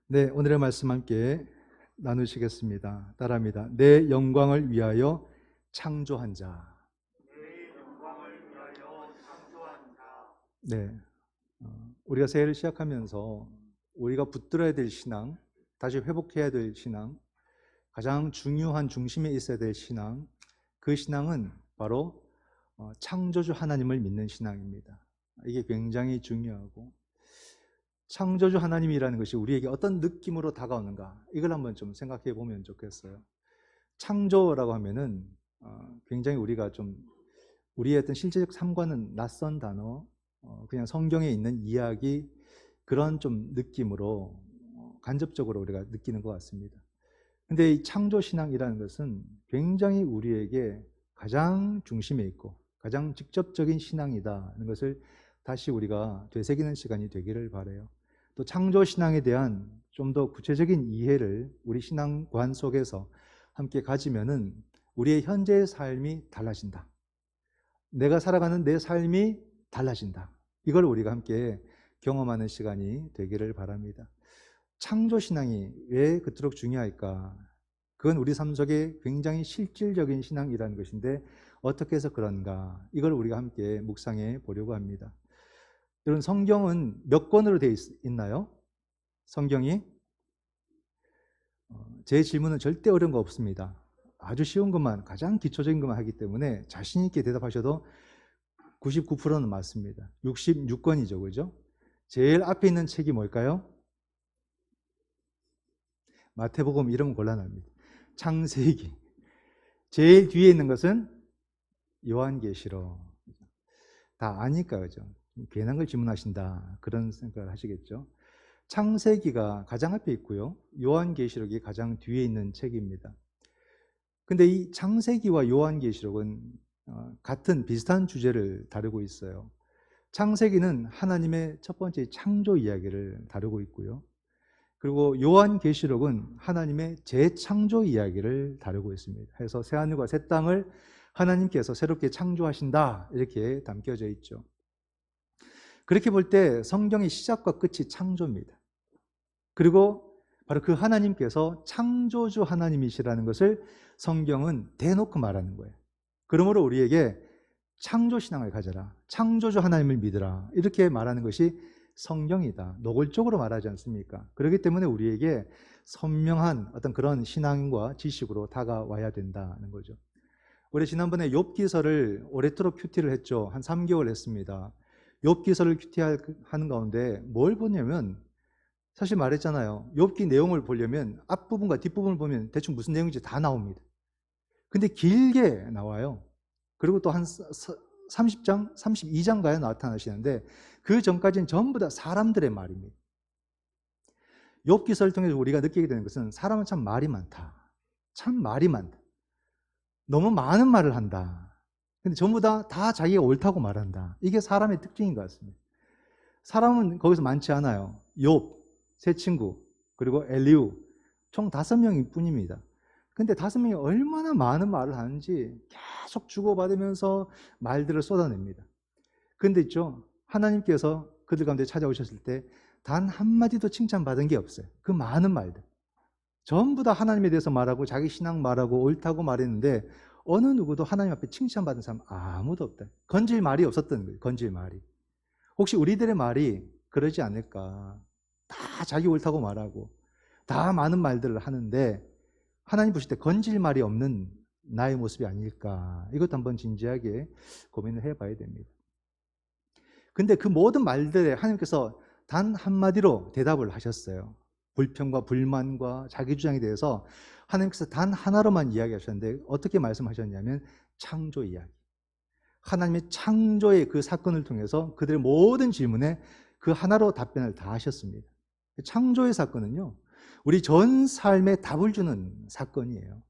네, 오늘의 말씀 함께 나누시겠습니다. 따라합니다. 내 영광을 위하여 창조한 자. 내 영광을 위하여 창조한 자. 네, 우리가 새해를 시작하면서 우리가 붙들어야 될 신앙, 다시 회복해야 될 신앙, 가장 중요한 중심에 있어야 될 신앙, 그 신앙은 바로 창조주 하나님을 믿는 신앙입니다. 이게 굉장히 중요하고, 창조주 하나님이라는 것이 우리에게 어떤 느낌으로 다가오는가, 이걸 한번 좀 생각해 보면 좋겠어요. 창조라고 하면은 굉장히 우리가 좀 우리의 어떤 실제적 삶과는 낯선 단어, 그냥 성경에 있는 이야기, 그런 좀 느낌으로 간접적으로 우리가 느끼는 것 같습니다. 근데 이 창조신앙이라는 것은 굉장히 우리에게 가장 중심에 있고 가장 직접적인 신앙이다는 것을 다시 우리가 되새기는 시간이 되기를 바라요. 또 창조신앙에 대한 좀 더 구체적인 이해를 우리 신앙관 속에서 함께 가지면은 우리의 현재의 삶이 달라진다. 내가 살아가는 내 삶이 달라진다. 이걸 우리가 함께 경험하는 시간이 되기를 바랍니다. 창조신앙이 왜 그토록 중요할까? 그건 우리 삶 속에 굉장히 실질적인 신앙이라는 것인데 어떻게 해서 그런가? 이걸 우리가 함께 묵상해 보려고 합니다. 여러분, 성경은 몇 권으로 되어 있나요? 성경이? 제 질문은 절대 어려운 거 없습니다. 아주 쉬운 것만, 가장 기초적인 것만 하기 때문에 자신 있게 대답하셔도 99%는 맞습니다. 66권이죠, 그죠? 제일 앞에 있는 책이 뭘까요? 마태복음. 이러면 곤란합니다. 창세기. 제일 뒤에 있는 것은 요한계시록. 다 아니까, 그죠? 괜한 걸 질문하신다, 그런 생각을 하시겠죠. 창세기가 가장 앞에 있고요, 요한계시록이 가장 뒤에 있는 책입니다. 근데 이 창세기와 요한계시록은 같은 비슷한 주제를 다루고 있어요. 창세기는 하나님의 첫 번째 창조 이야기를 다루고 있고요, 그리고 요한계시록은 하나님의 재창조 이야기를 다루고 있습니다. 그래서 새하늘과 새 땅을 하나님께서 새롭게 창조하신다, 이렇게 담겨져 있죠. 그렇게 볼 때 성경의 시작과 끝이 창조입니다. 그리고 바로 그 하나님께서 창조주 하나님이시라는 것을 성경은 대놓고 말하는 거예요. 그러므로 우리에게 창조신앙을 가져라, 창조주 하나님을 믿으라, 이렇게 말하는 것이 성경이다. 노골적으로 말하지 않습니까? 그렇기 때문에 우리에게 선명한 어떤 그런 신앙과 지식으로 다가와야 된다는 거죠. 우리 지난번에 욥기서를 오래도록 큐티를 했죠. 한 3개월 했습니다. 욥기서를 큐티하는 가운데 뭘 보냐면, 사실 말했잖아요. 욥기 내용을 보려면 앞부분과 뒷부분을 보면 대충 무슨 내용인지 다 나옵니다. 근데 길게 나와요. 그리고 또 한 30장, 32장가에 나타나시는데 그 전까지는 전부 다 사람들의 말입니다. 욥기서를 통해서 우리가 느끼게 되는 것은 사람은 참 말이 많다. 참 말이 많다. 너무 많은 말을 한다. 근데 전부 다 자기가 옳다고 말한다. 이게 사람의 특징인 것 같습니다. 사람은 거기서 많지 않아요. 욥, 세 친구, 그리고 엘리우, 총 5명일 뿐입니다. 근데 5명이 얼마나 많은 말을 하는지 계속 주고받으면서 말들을 쏟아냅니다. 근데 있죠, 하나님께서 그들 가운데 찾아오셨을 때 단 한마디도 칭찬받은 게 없어요. 그 많은 말들 전부 다 하나님에 대해서 말하고 자기 신앙 말하고 옳다고 말했는데 어느 누구도 하나님 앞에 칭찬받은 사람 아무도 없다. 건질 말이 없었던 거예요. 건질 말이. 혹시 우리들의 말이 그러지 않을까? 다 자기 옳다고 말하고 다 많은 말들을 하는데 하나님 보실 때 건질 말이 없는 나의 모습이 아닐까? 이것도 한번 진지하게 고민을 해봐야 됩니다. 근데 그 모든 말들에 하나님께서 단 한마디로 대답을 하셨어요. 불평과 불만과 자기 주장에 대해서 하나님께서 단 하나로만 이야기하셨는데 어떻게 말씀하셨냐면 창조 이야기. 하나님의 창조의 그 사건을 통해서 그들의 모든 질문에 그 하나로 답변을 다 하셨습니다. 창조의 사건은요, 우리 전 삶에 답을 주는 사건이에요.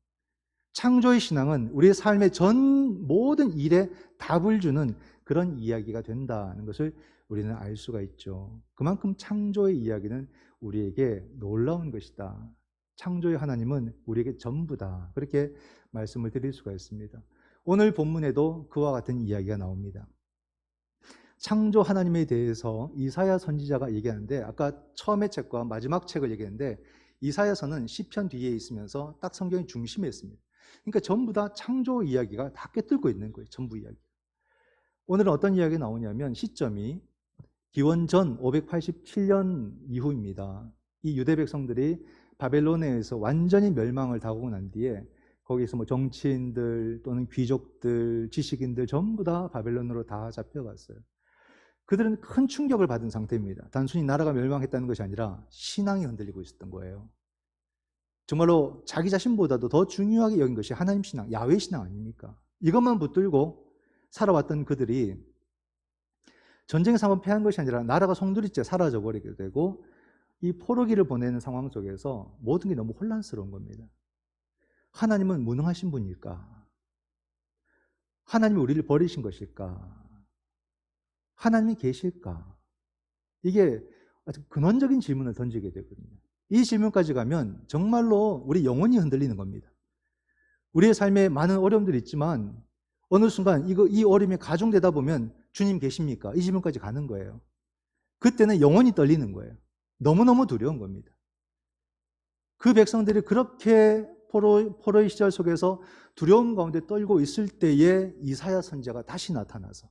창조의 신앙은 우리의 삶의 전 모든 일에 답을 주는 그런 이야기가 된다는 것을 우리는 알 수가 있죠. 그만큼 창조의 이야기는 우리에게 놀라운 것이다. 창조의 하나님은 우리에게 전부다. 그렇게 말씀을 드릴 수가 있습니다. 오늘 본문에도 그와 같은 이야기가 나옵니다. 창조 하나님에 대해서 이사야 선지자가 얘기하는데, 아까 처음의 책과 마지막 책을 얘기했는데 이사야서는 시편 뒤에 있으면서 딱 성경의 중심에 있습니다. 그러니까 전부 다 창조 이야기가 다 꿰뚫고 있는 거예요. 전부 이야기. 오늘은 어떤 이야기가 나오냐면 시점이 기원전 587년 이후입니다. 이 유대 백성들이 바벨론에 의해서 완전히 멸망을 당하고 난 뒤에 거기서 뭐 정치인들 또는 귀족들, 지식인들 전부 다 바벨론으로 다 잡혀갔어요. 그들은 큰 충격을 받은 상태입니다. 단순히 나라가 멸망했다는 것이 아니라 신앙이 흔들리고 있었던 거예요. 정말로 자기 자신보다도 더 중요하게 여긴 것이 하나님 신앙, 야훼 신앙 아닙니까? 이것만 붙들고 살아왔던 그들이 전쟁에서 한번 패한 것이 아니라 나라가 송두리째 사라져버리게 되고 이 포로기를 보내는 상황 속에서 모든 게 너무 혼란스러운 겁니다. 하나님은 무능하신 분일까? 하나님이 우리를 버리신 것일까? 하나님이 계실까? 이게 아주 근원적인 질문을 던지게 되거든요. 이 질문까지 가면 정말로 우리 영혼이 흔들리는 겁니다. 우리의 삶에 많은 어려움들이 있지만 어느 순간 이 어려움이 가중되다 보면 주님 계십니까? 이 질문까지 가는 거예요. 그때는 영혼이 떨리는 거예요. 너무너무 두려운 겁니다. 그 백성들이 그렇게 포로의 시절 속에서 두려움 가운데 떨고 있을 때에 이사야 선지자가 다시 나타나서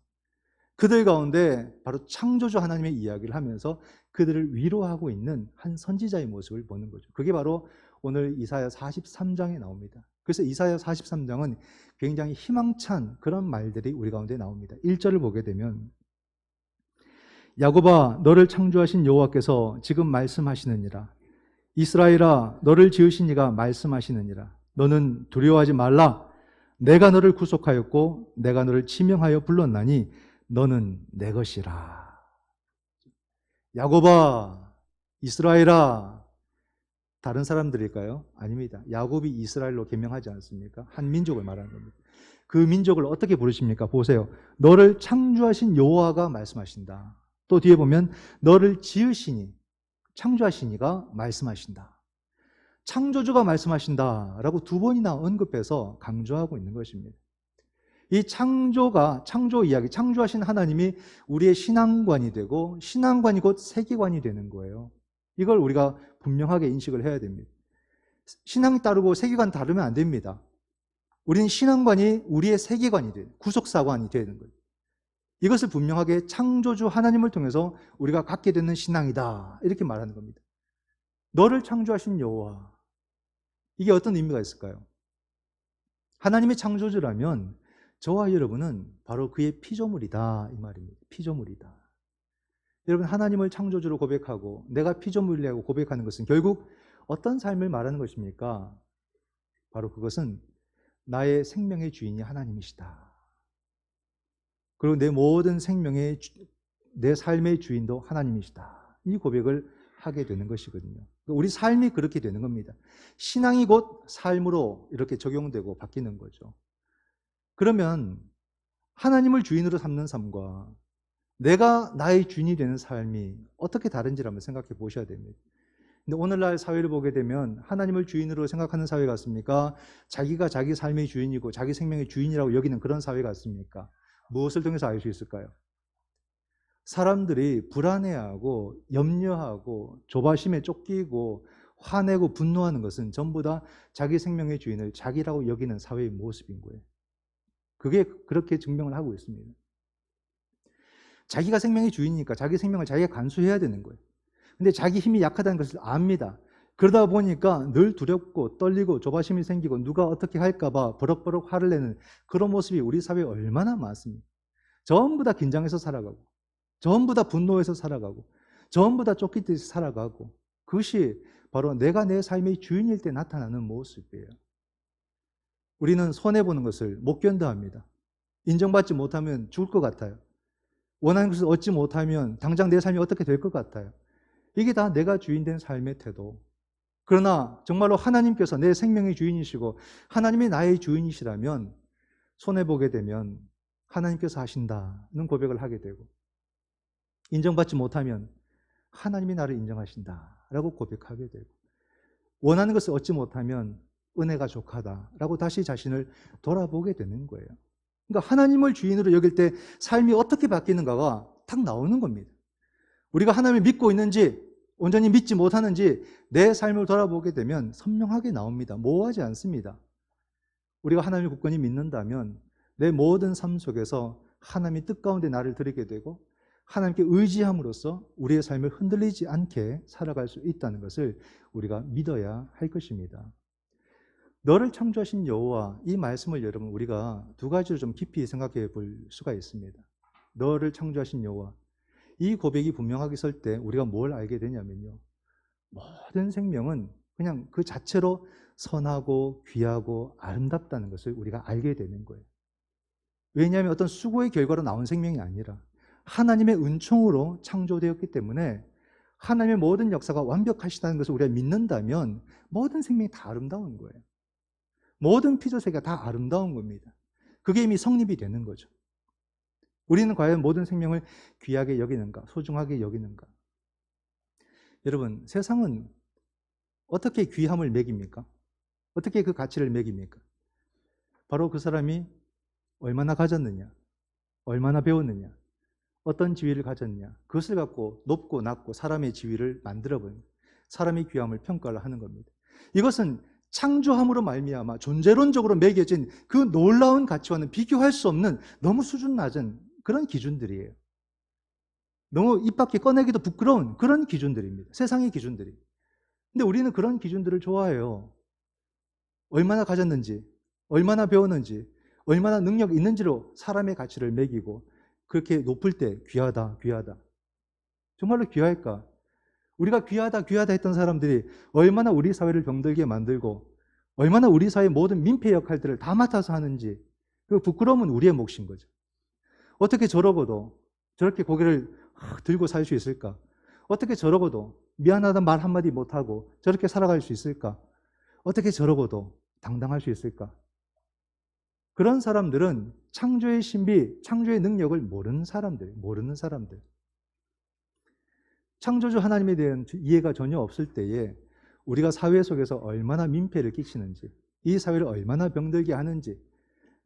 그들 가운데 바로 창조주 하나님의 이야기를 하면서 그들을 위로하고 있는 한 선지자의 모습을 보는 거죠. 그게 바로 오늘 이사야 43장에 나옵니다. 그래서 이사야 43장은 굉장히 희망찬 그런 말들이 우리 가운데 나옵니다. 1절을 보게 되면 야곱아 너를 창조하신 여호와께서 지금 말씀하시느니라. 이스라엘아 너를 지으신 이가 말씀하시느니라. 너는 두려워하지 말라. 내가 너를 구속하였고 내가 너를 지명하여 불렀나니 너는 내 것이라. 야곱아, 이스라엘아, 다른 사람들일까요? 아닙니다. 야곱이 이스라엘로 개명하지 않습니까? 한 민족을 말하는 겁니다. 그 민족을 어떻게 부르십니까? 보세요. 너를 창조하신 여호와가 말씀하신다. 또 뒤에 보면 너를 지으시니, 창조하시니가 말씀하신다. 창조주가 말씀하신다라고 두 번이나 언급해서 강조하고 있는 것입니다. 이 창조 이야기, 창조하신 하나님이 우리의 신앙관이 되고 신앙관이 곧 세계관이 되는 거예요. 이걸 우리가 분명하게 인식을 해야 됩니다. 신앙이 따르고 세계관 다르면 안 됩니다. 우리는 신앙관이 우리의 세계관이 돼요. 구속사관이 되는 거예요. 이것을 분명하게 창조주 하나님을 통해서 우리가 갖게 되는 신앙이다. 이렇게 말하는 겁니다. 너를 창조하신 여호와. 이게 어떤 의미가 있을까요? 하나님의 창조주라면 저와 여러분은 바로 그의 피조물이다 이 말입니다. 피조물이다. 여러분 하나님을 창조주로 고백하고 내가 피조물이라고 고백하는 것은 결국 어떤 삶을 말하는 것입니까? 바로 그것은 나의 생명의 주인이 하나님이시다. 그리고 내 모든 생명의 내 삶의 주인도 하나님이시다. 이 고백을 하게 되는 것이거든요. 우리 삶이 그렇게 되는 겁니다. 신앙이 곧 삶으로 이렇게 적용되고 바뀌는 거죠. 그러면 하나님을 주인으로 삼는 삶과 내가 나의 주인이 되는 삶이 어떻게 다른지를 한번 생각해 보셔야 됩니다. 근데 오늘날 사회를 보게 되면 하나님을 주인으로 생각하는 사회 같습니까? 자기가 자기 삶의 주인이고 자기 생명의 주인이라고 여기는 그런 사회 같습니까? 무엇을 통해서 알 수 있을까요? 사람들이 불안해하고 염려하고 조바심에 쫓기고 화내고 분노하는 것은 전부 다 자기 생명의 주인을 자기라고 여기는 사회의 모습인 거예요. 그게 그렇게 증명을 하고 있습니다. 자기가 생명의 주인이니까 자기 생명을 자기가 간수해야 되는 거예요. 근데 자기 힘이 약하다는 것을 압니다. 그러다 보니까 늘 두렵고 떨리고 조바심이 생기고 누가 어떻게 할까 봐 버럭버럭 화를 내는 그런 모습이 우리 사회에 얼마나 많습니까? 전부 다 긴장해서 살아가고 전부 다 분노해서 살아가고 전부 다 쫓기듯이 살아가고 그것이 바로 내가 내 삶의 주인일 때 나타나는 모습이에요. 우리는 손해보는 것을 못 견뎌합니다. 인정받지 못하면 죽을 것 같아요. 원하는 것을 얻지 못하면 당장 내 삶이 어떻게 될 것 같아요. 이게 다 내가 주인된 삶의 태도. 그러나 정말로 하나님께서 내 생명의 주인이시고 하나님이 나의 주인이시라면 손해보게 되면 하나님께서 하신다는 고백을 하게 되고 인정받지 못하면 하나님이 나를 인정하신다라고 고백하게 되고 원하는 것을 얻지 못하면 은혜가 족하다라고 다시 자신을 돌아보게 되는 거예요. 그러니까 하나님을 주인으로 여길 때 삶이 어떻게 바뀌는가가 탁 나오는 겁니다. 우리가 하나님을 믿고 있는지 온전히 믿지 못하는지 내 삶을 돌아보게 되면 선명하게 나옵니다. 모호하지 않습니다. 우리가 하나님을 굳건히 믿는다면 내 모든 삶 속에서 하나님의 뜻 가운데 나를 드리게 되고 하나님께 의지함으로써 우리의 삶을 흔들리지 않게 살아갈 수 있다는 것을 우리가 믿어야 할 것입니다. 너를 창조하신 여호와, 이 말씀을 여러분 우리가 두 가지로 좀 깊이 생각해 볼 수가 있습니다. 너를 창조하신 여호와, 이 고백이 분명하게 설 때 우리가 뭘 알게 되냐면요, 모든 생명은 그냥 그 자체로 선하고 귀하고 아름답다는 것을 우리가 알게 되는 거예요. 왜냐하면 어떤 수고의 결과로 나온 생명이 아니라 하나님의 은총으로 창조되었기 때문에 하나님의 모든 역사가 완벽하시다는 것을 우리가 믿는다면 모든 생명이 다 아름다운 거예요. 모든 피조세계가 다 아름다운 겁니다. 그게 이미 성립이 되는 거죠. 우리는 과연 모든 생명을 귀하게 여기는가, 소중하게 여기는가? 여러분, 세상은 어떻게 귀함을 매깁니까? 어떻게 그 가치를 매깁니까? 바로 그 사람이 얼마나 가졌느냐, 얼마나 배웠느냐, 어떤 지위를 가졌냐, 그것을 갖고 높고 낮고 사람의 지위를 만들어버린, 사람의 귀함을 평가를 하는 겁니다. 이것은 창조함으로 말미암아 존재론적으로 매겨진 그 놀라운 가치와는 비교할 수 없는 너무 수준 낮은 그런 기준들이에요. 너무 입 밖에 꺼내기도 부끄러운 그런 기준들입니다. 세상의 기준들이. 근데 우리는 그런 기준들을 좋아해요. 얼마나 가졌는지, 얼마나 배웠는지, 얼마나 능력이 있는지로 사람의 가치를 매기고 그렇게 높을 때 귀하다, 귀하다. 정말로 귀할까? 우리가 귀하다, 귀하다 했던 사람들이 얼마나 우리 사회를 병들게 만들고 얼마나 우리 사회의 모든 민폐 역할들을 다 맡아서 하는지, 그 부끄러움은 우리의 몫인 거죠. 어떻게 저러고도 저렇게 고개를 들고 살 수 있을까? 어떻게 저러고도 미안하다는 말 한마디 못하고 저렇게 살아갈 수 있을까? 어떻게 저러고도 당당할 수 있을까? 그런 사람들은 창조의 신비, 창조의 능력을 모르는 사람들. 창조주 하나님에 대한 이해가 전혀 없을 때에 우리가 사회 속에서 얼마나 민폐를 끼치는지, 이 사회를 얼마나 병들게 하는지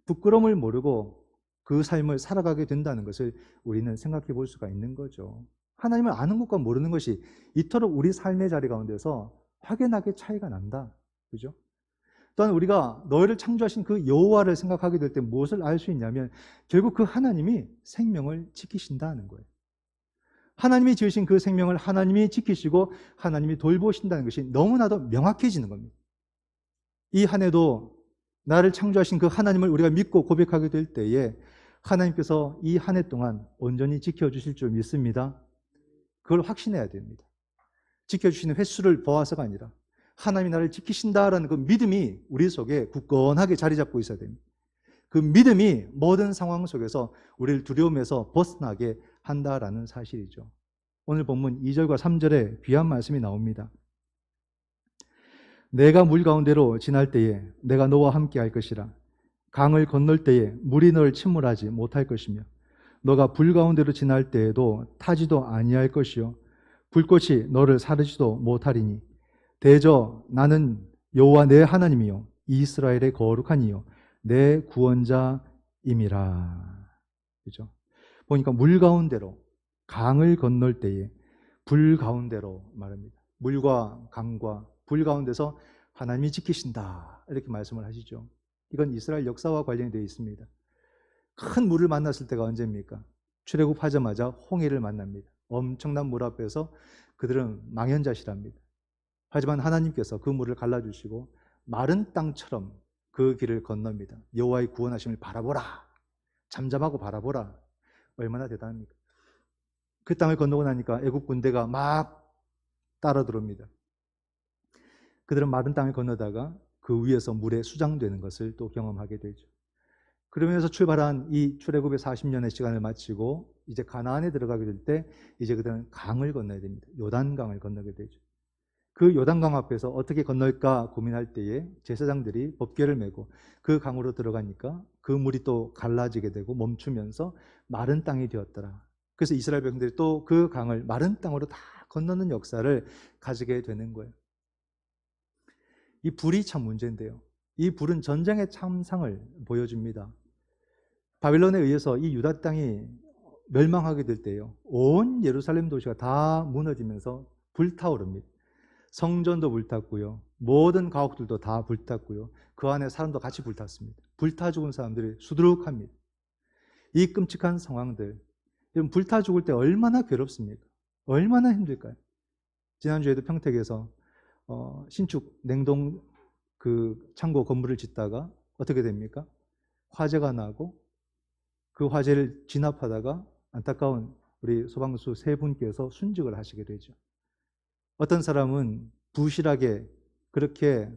부끄러움을 모르고 그 삶을 살아가게 된다는 것을 우리는 생각해 볼 수가 있는 거죠. 하나님을 아는 것과 모르는 것이 이토록 우리 삶의 자리 가운데서 확연하게 차이가 난다. 그죠? 또한 우리가 너희를 창조하신 그 여호와를 생각하게 될 때 무엇을 알 수 있냐면 결국 그 하나님이 생명을 지키신다는 거예요. 하나님이 지으신 그 생명을 하나님이 지키시고 하나님이 돌보신다는 것이 너무나도 명확해지는 겁니다. 이 한 해도 나를 창조하신 그 하나님을 우리가 믿고 고백하게 될 때에 하나님께서 이 한 해 동안 온전히 지켜주실 줄 믿습니다. 그걸 확신해야 됩니다. 지켜주시는 횟수를 보아서가 아니라 하나님이 나를 지키신다라는 그 믿음이 우리 속에 굳건하게 자리 잡고 있어야 됩니다. 그 믿음이 모든 상황 속에서 우리를 두려움에서 벗어나게 한다라는 사실이죠. 오늘 본문 2절과 3절에 귀한 말씀이 나옵니다. 내가 물 가운데로 지날 때에 내가 너와 함께 할 것이라. 강을 건널 때에 물이 너를 침몰하지 못할 것이며 너가 불 가운데로 지날 때에도 타지도 아니할 것이요 불꽃이 너를 사르지도 못하리니 대저 나는 여호와 내 하나님이요 이스라엘의 거룩한 이요 내 구원자임이라. 그죠? 보니까 물 가운데로, 강을 건널 때에 불 가운데로 말합니다. 물과 강과 불 가운데서 하나님이 지키신다 이렇게 말씀을 하시죠. 이건 이스라엘 역사와 관련이 되어 있습니다. 큰 물을 만났을 때가 언제입니까? 출애굽하자마자 홍해를 만납니다. 엄청난 물 앞에서 그들은 망연자실합니다. 하지만 하나님께서 그 물을 갈라주시고 마른 땅처럼 그 길을 건넙니다. 여호와의 구원하심을 바라보라. 잠잠하고 바라보라. 얼마나 대단합니까? 그 땅을 건너고 나니까 애국 군대가 막 따라 들어옵니다. 그들은 마른 땅을 건너다가 그 위에서 물에 수장되는 것을 또 경험하게 되죠. 그러면서 출발한 이 출애굽의 40년의 시간을 마치고 이제 가나안에 들어가게 될 때 이제 그들은 강을 건너야 됩니다. 요단강을 건너게 되죠. 그 요단강 앞에서 어떻게 건널까 고민할 때에 제사장들이 법궤를 메고 그 강으로 들어가니까 그 물이 또 갈라지게 되고 멈추면서 마른 땅이 되었더라. 그래서 이스라엘 백성들이 또 그 강을 마른 땅으로 다 건너는 역사를 가지게 되는 거예요. 이 불이 참 문제인데요. 이 불은 전쟁의 참상을 보여줍니다. 바빌론에 의해서 이 유다 땅이 멸망하게 될 때요, 온 예루살렘 도시가 다 무너지면서 불타오릅니다. 성전도 불탔고요, 모든 가옥들도 다 불탔고요, 그 안에 사람도 같이 불탔습니다. 불타 죽은 사람들이 수두룩합니다. 이 끔찍한 상황들, 여러분, 불타 죽을 때 얼마나 괴롭습니까? 얼마나 힘들까요? 지난주에도 평택에서 신축 냉동 그 창고 건물을 짓다가 어떻게 됩니까? 화재가 나고 그 화재를 진압하다가 안타까운 우리 소방수 세 분께서 순직을 하시게 되죠. 어떤 사람은 부실하게 그렇게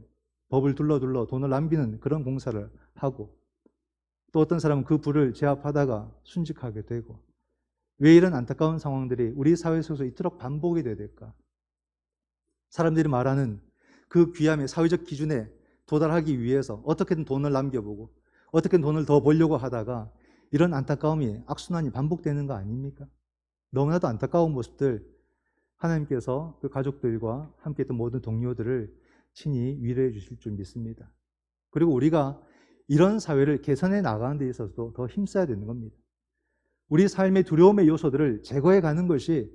법을 둘러 돈을 남기는 그런 공사를 하고, 또 어떤 사람은 그 불을 제압하다가 순직하게 되고, 왜 이런 안타까운 상황들이 우리 사회 속에서 이토록 반복이 돼야 될까? 사람들이 말하는 그 귀함의 사회적 기준에 도달하기 위해서 어떻게든 돈을 남겨보고 어떻게든 돈을 더 벌려고 하다가 이런 안타까움이 악순환이 반복되는 거 아닙니까? 너무나도 안타까운 모습들, 하나님께서 그 가족들과 함께 했던 모든 동료들을 친히 위로해 주실 줄 믿습니다. 그리고 우리가 이런 사회를 개선해 나가는 데 있어서도 더 힘써야 되는 겁니다. 우리 삶의 두려움의 요소들을 제거해 가는 것이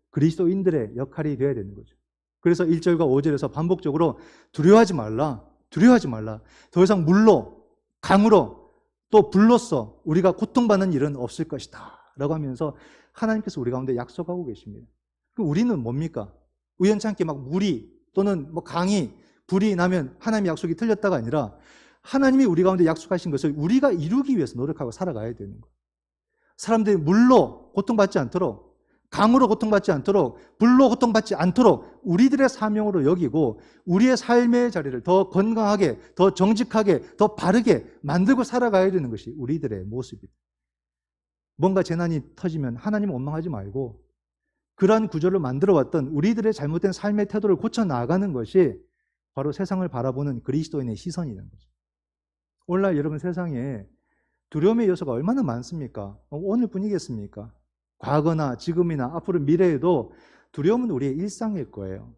그리스도인들의 역할이 되어야 되는 거죠. 그래서 1절과 5절에서 반복적으로 두려워하지 말라, 두려워하지 말라, 더 이상 물로, 강으로, 또 불로써 우리가 고통받는 일은 없을 것이다 라고 하면서 하나님께서 우리 가운데 약속하고 계십니다. 그럼 우리는 뭡니까? 우연찮게 막 물이 또는 뭐 강이, 불이 나면 하나님의 약속이 틀렸다가 아니라 하나님이 우리 가운데 약속하신 것을 우리가 이루기 위해서 노력하고 살아가야 되는 거예요. 사람들이 물로 고통받지 않도록, 강으로 고통받지 않도록, 불로 고통받지 않도록 우리들의 사명으로 여기고 우리의 삶의 자리를 더 건강하게, 더 정직하게, 더 바르게 만들고 살아가야 되는 것이 우리들의 모습입니다. 뭔가 재난이 터지면 하나님 원망하지 말고 그러한 구조를 만들어왔던 우리들의 잘못된 삶의 태도를 고쳐나가는 것이 바로 세상을 바라보는 그리스도인의 시선이라는 거죠. 오늘날 여러분, 세상에 두려움의 요소가 얼마나 많습니까? 오늘뿐이겠습니까? 과거나 지금이나 앞으로 미래에도 두려움은 우리의 일상일 거예요.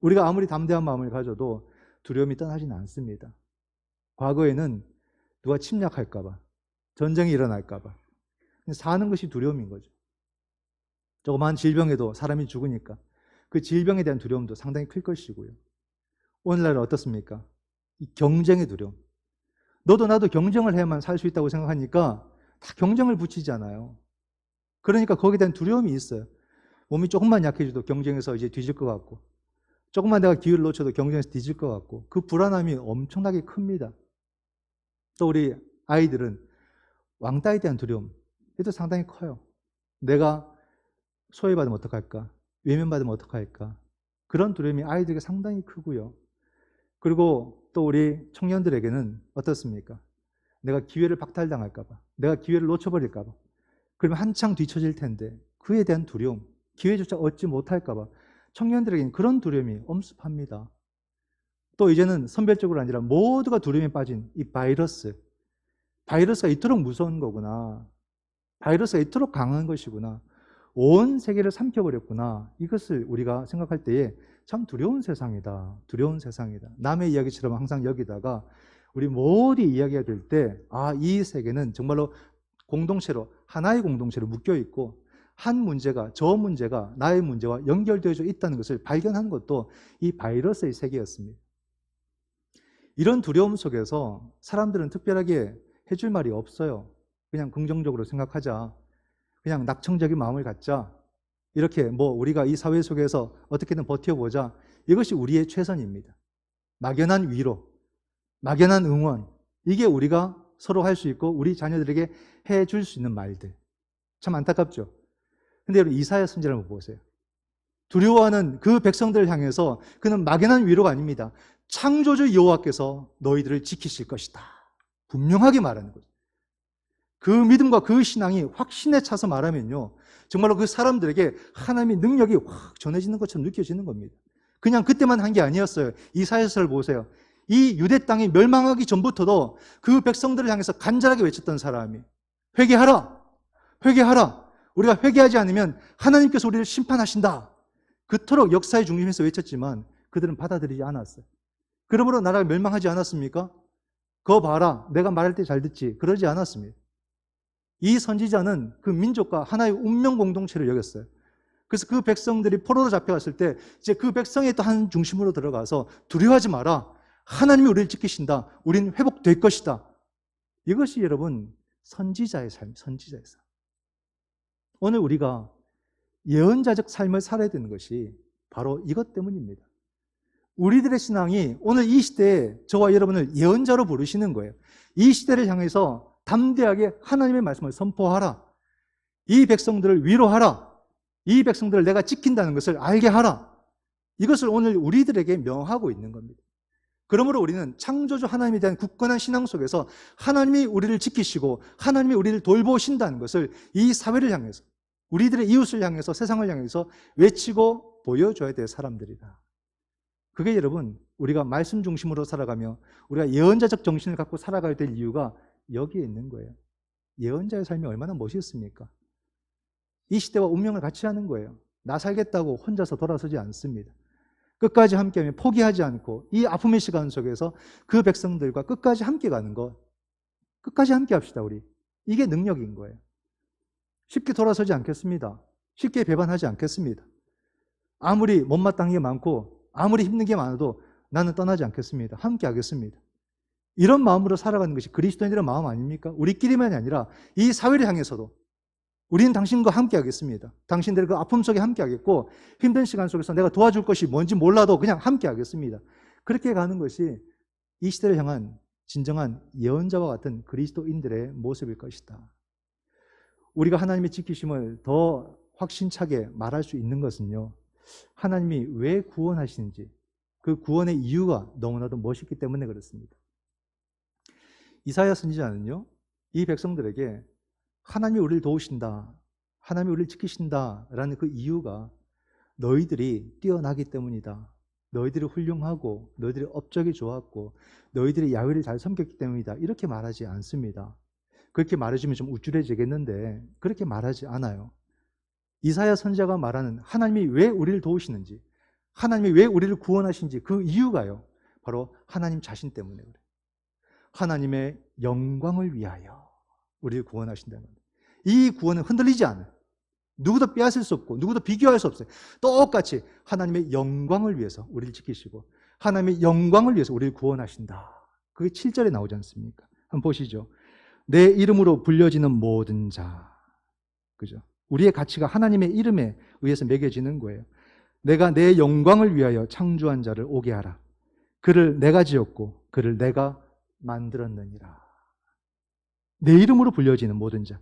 우리가 아무리 담대한 마음을 가져도 두려움이 떠나지는 않습니다. 과거에는 누가 침략할까 봐, 전쟁이 일어날까 봐 사는 것이 두려움인 거죠. 조그마한 질병에도 사람이 죽으니까 그 질병에 대한 두려움도 상당히 클 것이고요. 오늘날은 어떻습니까? 이 경쟁의 두려움. 너도 나도 경쟁을 해야만 살 수 있다고 생각하니까 다 경쟁을 붙이잖아요. 그러니까 거기에 대한 두려움이 있어요. 몸이 조금만 약해져도 경쟁에서 이제 뒤질 것 같고, 조금만 내가 기회를 놓쳐도 경쟁에서 뒤질 것 같고, 그 불안함이 엄청나게 큽니다. 또 우리 아이들은 왕따에 대한 두려움, 이것도 상당히 커요. 내가 소외받으면 어떡할까? 외면받으면 어떡할까? 그런 두려움이 아이들에게 상당히 크고요. 그리고 또 우리 청년들에게는 어떻습니까? 내가 기회를 박탈당할까 봐, 내가 기회를 놓쳐버릴까 봐, 그러면 한창 뒤처질 텐데 그에 대한 두려움, 기회조차 얻지 못할까 봐 청년들에게는 그런 두려움이 엄습합니다. 또 이제는 선별적으로 아니라 모두가 두려움에 빠진 이 바이러스가 이토록 무서운 거구나, 바이러스가 이토록 강한 것이구나, 온 세계를 삼켜버렸구나, 이것을 우리가 생각할 때에 참 두려운 세상이다, 두려운 세상이다. 남의 이야기처럼 항상 여기다가 우리 모두 이야기가 될 때, 이 세계는 정말로 공동체로, 하나의 공동체로 묶여있고 한 문제가, 저 문제가 나의 문제와 연결되어져 있다는 것을 발견한 것도 이 바이러스의 세계였습니다. 이런 두려움 속에서 사람들은 특별하게 해줄 말이 없어요. 그냥 긍정적으로 생각하자, 그냥 낙천적인 마음을 갖자, 이렇게 우리가 이 사회 속에서 어떻게든 버텨보자, 이것이 우리의 최선입니다. 막연한 위로, 막연한 응원, 이게 우리가 서로 할 수 있고 우리 자녀들에게 해줄 수 있는 말들. 참 안타깝죠. 근데 여러분, 이사야 선지자를 한번 보세요. 두려워하는 그 백성들을 향해서 그는 막연한 위로가 아닙니다. 창조주 여호와께서 너희들을 지키실 것이다, 분명하게 말하는 거죠. 그 믿음과 그 신앙이 확신에 차서 말하면요, 정말로 그 사람들에게 하나님의 능력이 확 전해지는 것처럼 느껴지는 겁니다. 그냥 그때만 한 게 아니었어요. 이사야서를 보세요. 이 유대 땅이 멸망하기 전부터도 그 백성들을 향해서 간절하게 외쳤던 사람이, 회개하라, 회개하라, 우리가 회개하지 않으면 하나님께서 우리를 심판하신다, 그토록 역사의 중심에서 외쳤지만 그들은 받아들이지 않았어요. 그러므로 나라가 멸망하지 않았습니까? 그거 봐라, 내가 말할 때 잘 듣지, 그러지 않았습니다. 이 선지자는 그 민족과 하나의 운명 공동체를 여겼어요. 그래서 그 백성들이 포로로 잡혀갔을 때 이제 그 백성의 또 한 중심으로 들어가서 두려워하지 마라. 하나님이 우리를 지키신다. 우리는 회복될 것이다. 이것이 여러분 선지자의 삶, 선지자의 삶. 오늘 우리가 예언자적 삶을 살아야 되는 것이 바로 이것 때문입니다. 우리들의 신앙이 오늘 이 시대에 저와 여러분을 예언자로 부르시는 거예요. 이 시대를 향해서 담대하게 하나님의 말씀을 선포하라. 이 백성들을 위로하라. 이 백성들을 내가 지킨다는 것을 알게 하라. 이것을 오늘 우리들에게 명하고 있는 겁니다. 그러므로 우리는 창조주 하나님에 대한 굳건한 신앙 속에서 하나님이 우리를 지키시고 하나님이 우리를 돌보신다는 것을 이 사회를 향해서, 우리들의 이웃을 향해서, 세상을 향해서 외치고 보여줘야 될 사람들이다. 그게 여러분 우리가 말씀 중심으로 살아가며 우리가 예언자적 정신을 갖고 살아가야 될 이유가 여기에 있는 거예요. 예언자의 삶이 얼마나 멋있습니까? 이 시대와 운명을 같이 하는 거예요. 나 살겠다고 혼자서 돌아서지 않습니다. 끝까지 함께하며 포기하지 않고 이 아픔의 시간 속에서 그 백성들과 끝까지 함께 가는 것, 끝까지 함께 합시다 우리. 이게 능력인 거예요. 쉽게 돌아서지 않겠습니다. 쉽게 배반하지 않겠습니다. 아무리 못마땅한 게 많고 아무리 힘든 게 많아도 나는 떠나지 않겠습니다. 함께 하겠습니다. 이런 마음으로 살아가는 것이 그리스도인들의 마음 아닙니까? 우리끼리만이 아니라 이 사회를 향해서도 우리는 당신과 함께 하겠습니다. 당신들의 그 아픔 속에 함께 하겠고 힘든 시간 속에서 내가 도와줄 것이 뭔지 몰라도 그냥 함께 하겠습니다. 그렇게 가는 것이 이 시대를 향한 진정한 예언자와 같은 그리스도인들의 모습일 것이다. 우리가 하나님의 지키심을 더 확신차게 말할 수 있는 것은요, 하나님이 왜 구원하시는지 그 구원의 이유가 너무나도 멋있기 때문에 그렇습니다. 이사야 선지자는요, 이 백성들에게 하나님이 우리를 도우신다, 하나님이 우리를 지키신다라는 그 이유가 너희들이 뛰어나기 때문이다, 너희들이 훌륭하고 너희들이 업적이 좋았고 너희들이 야훼를 잘 섬겼기 때문이다, 이렇게 말하지 않습니다. 그렇게 말해주면 좀 우쭐해지겠는데 그렇게 말하지 않아요. 이사야 선지자가 말하는 하나님이 왜 우리를 도우시는지, 하나님이 왜 우리를 구원하신지 그 이유가요, 바로 하나님 자신 때문에 그래요. 하나님의 영광을 위하여 우리를 구원하신다는 겁니다. 이 구원은 흔들리지 않아요. 누구도 빼앗을 수 없고 누구도 비교할 수 없어요. 똑같이 하나님의 영광을 위해서 우리를 지키시고 하나님의 영광을 위해서 우리를 구원하신다. 그게 7절에 나오지 않습니까? 한번 보시죠. 내 이름으로 불려지는 모든 자. 그죠? 우리의 가치가 하나님의 이름에 의해서 매겨지는 거예요. 내가 내 영광을 위하여 창조한 자를 오게 하라. 그를 내가 지었고 그를 내가 만들었느니라. 내 이름으로 불려지는 모든 자,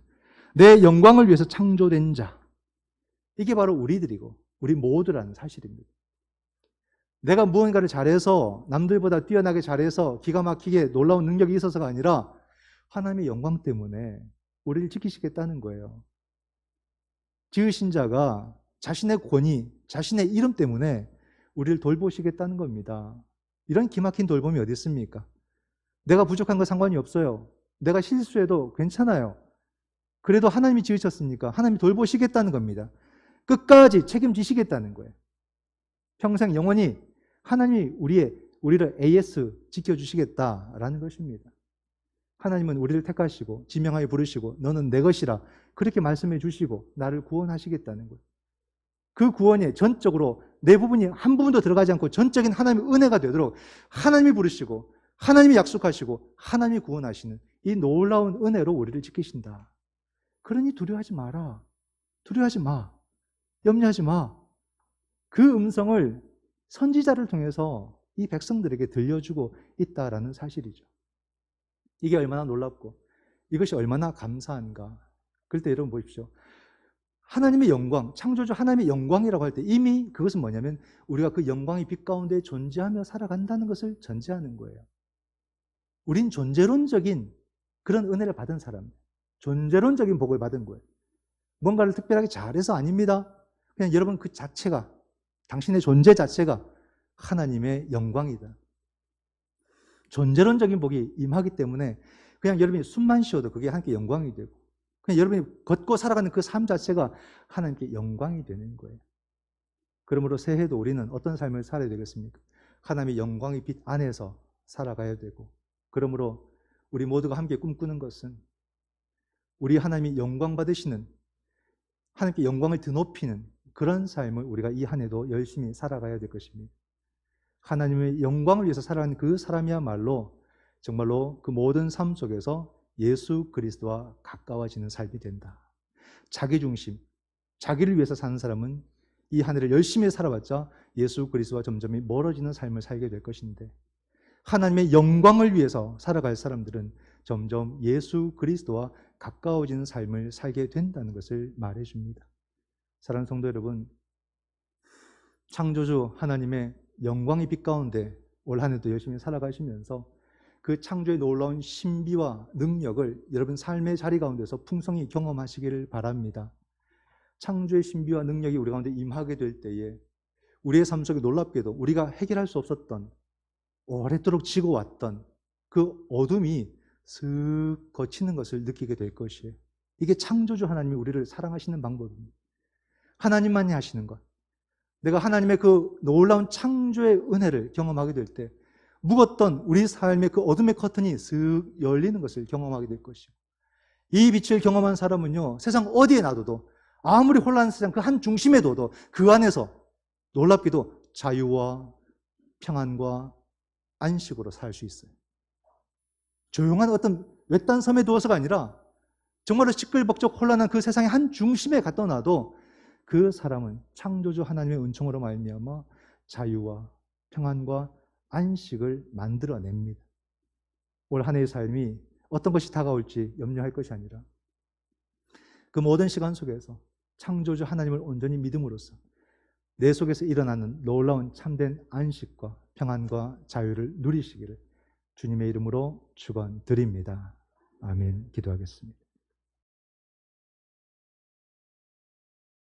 내 영광을 위해서 창조된 자, 이게 바로 우리들이고 우리 모두라는 사실입니다. 내가 무언가를 잘해서 남들보다 뛰어나게 잘해서 기가 막히게 놀라운 능력이 있어서가 아니라 하나님의 영광 때문에 우리를 지키시겠다는 거예요. 지으신 자가 자신의 권위, 자신의 이름 때문에 우리를 돌보시겠다는 겁니다. 이런 기막힌 돌봄이 어디 있습니까? 내가 부족한 거 상관이 없어요. 내가 실수해도 괜찮아요. 그래도 하나님이 지으셨으니까 하나님이 돌보시겠다는 겁니다. 끝까지 책임지시겠다는 거예요. 평생 영원히 하나님이 우리를 AS 지켜주시겠다라는 것입니다. 하나님은 우리를 택하시고 지명하여 부르시고 너는 내 것이라 그렇게 말씀해 주시고 나를 구원하시겠다는 거예요. 그 구원에 전적으로 내 부분이 한 부분도 들어가지 않고 전적인 하나님의 은혜가 되도록 하나님이 부르시고 하나님이 약속하시고 하나님이 구원하시는 이 놀라운 은혜로 우리를 지키신다. 그러니 두려워하지 마라. 두려워하지 마. 염려하지 마. 그 음성을 선지자를 통해서 이 백성들에게 들려주고 있다라는 사실이죠. 이게 얼마나 놀랍고 이것이 얼마나 감사한가. 그럴 때 여러분 보십시오. 하나님의 영광, 창조주 하나님의 영광이라고 할 때 이미 그것은 뭐냐면 우리가 그 영광의 빛 가운데 존재하며 살아간다는 것을 전제하는 거예요. 우린 존재론적인 그런 은혜를 받은 사람, 존재론적인 복을 받은 거예요. 뭔가를 특별하게 잘해서 아닙니다. 그냥 여러분 그 자체가, 당신의 존재 자체가 하나님의 영광이다. 존재론적인 복이 임하기 때문에 그냥 여러분이 숨만 쉬어도 그게 하나님께 영광이 되고 그냥 여러분이 걷고 살아가는 그 삶 자체가 하나님께 영광이 되는 거예요. 그러므로 새해도 우리는 어떤 삶을 살아야 되겠습니까? 하나님의 영광의 빛 안에서 살아가야 되고, 그러므로 우리 모두가 함께 꿈꾸는 것은 우리 하나님이 영광 받으시는, 하나님께 영광을 드높이는 그런 삶을 우리가 이 한 해도 열심히 살아가야 될 것입니다. 하나님의 영광을 위해서 살아가는 그 사람이야말로 정말로 그 모든 삶 속에서 예수 그리스도와 가까워지는 삶이 된다. 자기중심, 자기를 위해서 사는 사람은 이 한 해를 열심히 살아봤자 예수 그리스도와 점점 멀어지는 삶을 살게 될 것인데, 하나님의 영광을 위해서 살아갈 사람들은 점점 예수 그리스도와 가까워지는 삶을 살게 된다는 것을 말해줍니다. 사랑하는 성도 여러분, 창조주 하나님의 영광의 빛 가운데 올 한 해도 열심히 살아가시면서 그 창조의 놀라운 신비와 능력을 여러분 삶의 자리 가운데서 풍성히 경험하시기를 바랍니다. 창조의 신비와 능력이 우리 가운데 임하게 될 때에 우리의 삶 속에 놀랍게도 우리가 해결할 수 없었던, 오랫도록 지고 왔던 그 어둠이 슥 거치는 것을 느끼게 될 것이에요. 이게 창조주 하나님이 우리를 사랑하시는 방법입니다. 하나님만이 하시는 것. 내가 하나님의 그 놀라운 창조의 은혜를 경험하게 될 때 묵었던 우리 삶의 그 어둠의 커튼이 슥 열리는 것을 경험하게 될 것이고, 이 빛을 경험한 사람은요, 세상 어디에 놔둬도, 아무리 혼란한 세상 그 한 중심에 둬도 그 안에서 놀랍게도 자유와 평안과 안식으로 살 수 있어요. 조용한 어떤 외딴 섬에 두어서가 아니라 정말로 시끌벅적 혼란한 그 세상의 한 중심에 갖다 놔도 그 사람은 창조주 하나님의 은총으로 말미암아 자유와 평안과 안식을 만들어냅니다. 올 한 해의 삶이 어떤 것이 다가올지 염려할 것이 아니라 그 모든 시간 속에서 창조주 하나님을 온전히 믿음으로써 내 속에서 일어나는 놀라운 참된 안식과 평안과 자유를 누리시기를 주님의 이름으로 축원드립니다. 아멘. 기도하겠습니다.